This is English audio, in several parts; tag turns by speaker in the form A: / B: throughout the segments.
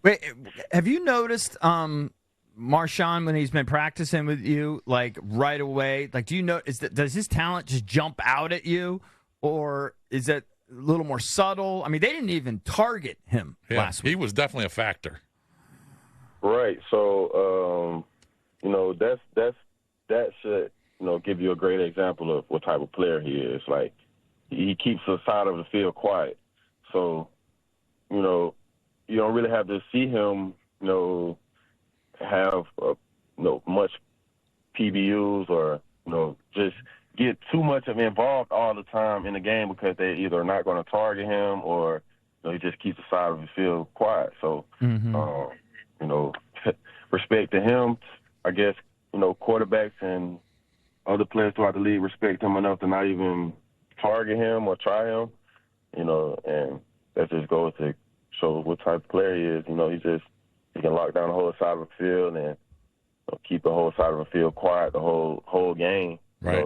A: Wait, have you noticed Marshawn when he's been practicing with you, like right away? Like, do you know does his talent just jump out at you, or is it a little more subtle? I mean, they didn't even target him last week.
B: He was definitely a factor.
C: Right. So, that should give you a great example of what type of player he is. Like, he keeps the side of the field quiet. So, you don't really have to see him, have, much PBUs or, just get too much of involved all the time in the game because they either are not going to target him or, he just keeps the side of the field quiet. So, respect to him, I guess, quarterbacks and other players throughout the league respect him enough to not even target him or try him, and that just goes to show what type of player he is. He can lock down the whole side of the field and keep the whole side of the field quiet the whole game.
B: Right.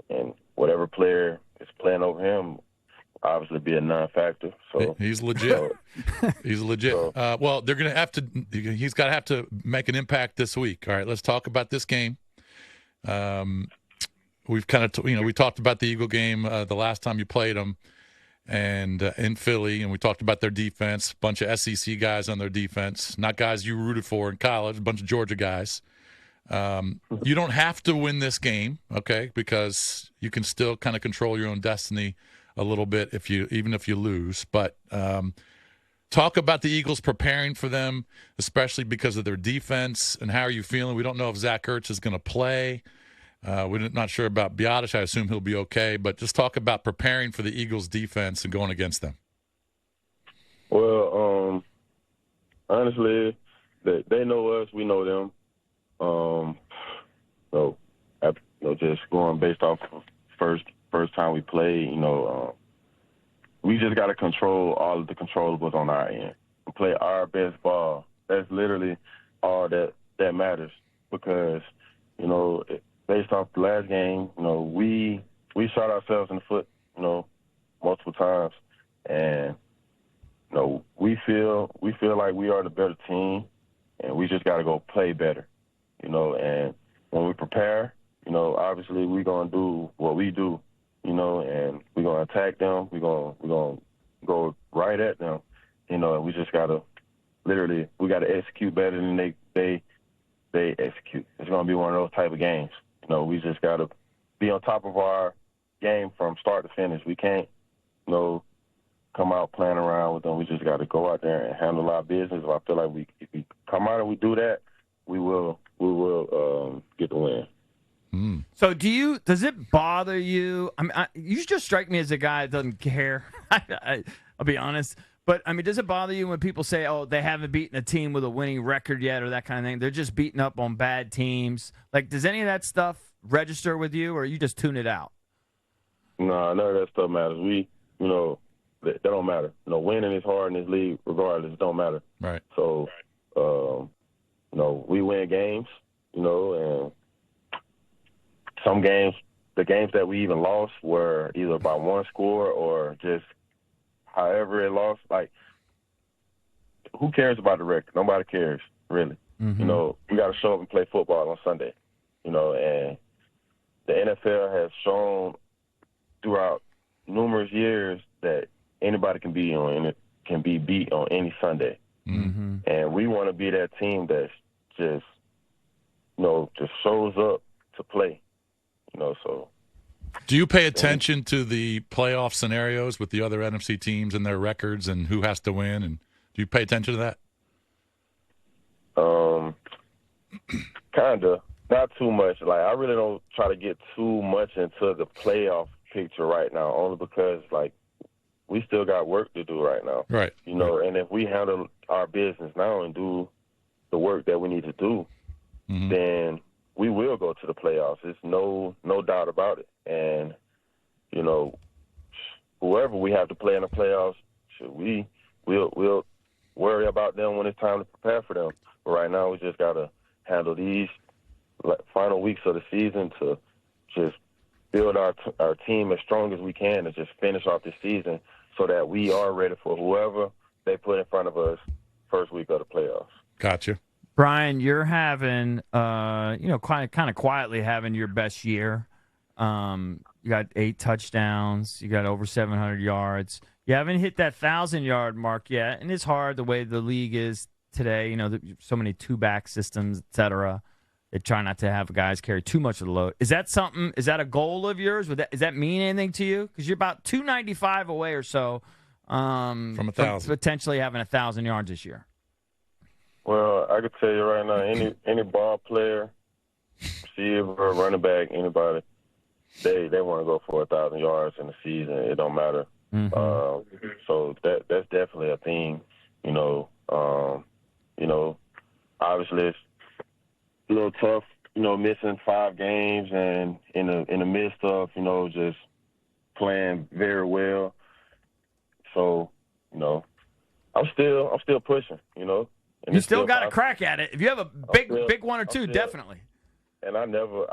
C: And whatever player is playing over him, obviously be a non-factor. So
B: he's legit. He's legit. Well, they're going to have to. He's got to have to make an impact this week. All right, let's talk about this game. We've kind of we talked about the Eagle game the last time you played them, and in Philly, and we talked about their defense. A bunch of SEC guys on their defense, not guys you rooted for in college. A bunch of Georgia guys. You don't have to win this game, okay? Because you can still kind of control your own destiny a little bit even if you lose. But talk about the Eagles preparing for them, especially because of their defense. And how are you feeling? We don't know if Zach Ertz is going to play. We're not sure about Biotish. I assume he'll be okay. But just talk about preparing for the Eagles' defense and going against them.
C: Well, honestly, they know us. We know them. Just going based off of first time we played, we just got to control all of the controllables on our end and play our best ball. That's literally all that matters because, based off the last game, we shot ourselves in the foot, multiple times. And, we feel like we are the better team and we just got to go play better, and when we prepare, obviously we're going to do what we do, and we're going to attack them. We're going to go right at them, and we just got to we got to execute better than they execute. It's going to be one of those type of games. We just got to be on top of our game from start to finish. We can't, come out playing around with them. We just got to go out there and handle our business. I feel like if we come out and we do that, we will get the win.
A: So does it bother you? I mean, you just strike me as a guy that doesn't care. I'll be honest. But, I mean, does it bother you when people say, oh, they haven't beaten a team with a winning record yet or that kind of thing? They're just beating up on bad teams. Like, does any of that stuff register with you or you just tune it out?
C: No, none of that stuff matters. That don't matter. Winning is hard in this league regardless. It don't matter.
B: Right.
C: So, we win games, and some games, the games that we even lost were either by one score or just however it lost. Like, who cares about the record? Nobody cares, really.
A: Mm-hmm.
C: We got to show up and play football on Sunday, and the NFL has shown throughout numerous years that anybody can be beat on any Sunday.
A: Mm-hmm.
C: And we want to be that team that's just shows up to play. So.
B: Do you pay attention to the playoff scenarios with the other NFC teams and their records and who has to win? And do you pay attention to that?
C: Kind of. Not too much. Like, I really don't try to get too much into the playoff picture right now, only because, like, we still got work to do right now.
B: Right.
C: And if we handle our business now and do the work that we need to do,
B: mm-hmm.
C: then we will go to the playoffs. There's no doubt about it. And, whoever we have to play in the playoffs, we'll worry about them when it's time to prepare for them. But right now we just got to handle these final weeks of the season to just build our team as strong as we can and just finish off the season so that we are ready for whoever they put in front of us first week of
B: Gotcha.
A: Brian, you're having, kind of quietly having your best year. You got 8 touchdowns. You got over 700 yards. You haven't hit that 1,000-yard mark yet, and it's hard the way the league is today. So many two-back systems, et cetera. They try not to have guys carry too much of the load. Is that something? Is that a goal of yours? Does that mean anything to you? Because you're about 295 away or so
B: from 1,000,
A: potentially having 1,000 yards this year.
C: Well, I could tell you right now, any ball player, receiver, running back, anybody, they want to go for 1,000 yards in the season. It don't matter.
A: Mm-hmm.
C: So that's definitely a thing. Obviously it's a little tough. Missing 5 games and in the midst of just playing very well. So I'm still pushing. And
A: you still got a crack at it. If you have a big one or two, definitely.
C: And I never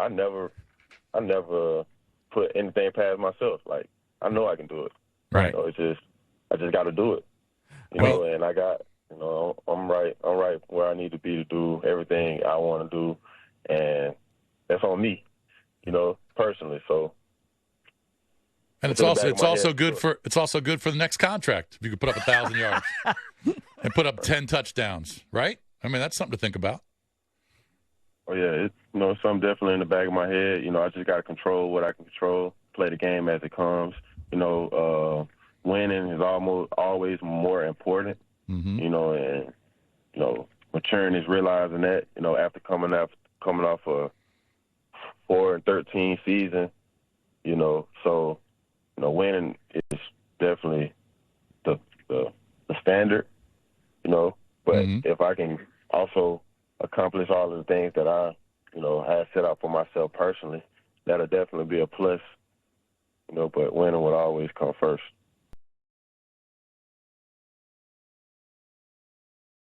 C: put anything past myself. Like, I know I can do it.
B: Right.
C: I just got to do it. And I got, I'm right where I need to be to do everything I want to do, and that's on me, personally. So.
B: And it's also good for the next contract if you could put up 1,000 yards and put up 10 touchdowns, right? I mean, that's something to think about.
C: Oh yeah, it's something definitely in the back of my head. I just got to control what I can control, play the game as it comes. Winning is always more important.
B: Mm-hmm.
C: And maturing is realizing that. After coming off a 4-13 season. So. Winning is definitely the standard, but if I can also accomplish all of the things that I, have set out for myself personally, that'll definitely be a plus, but winning would always come first.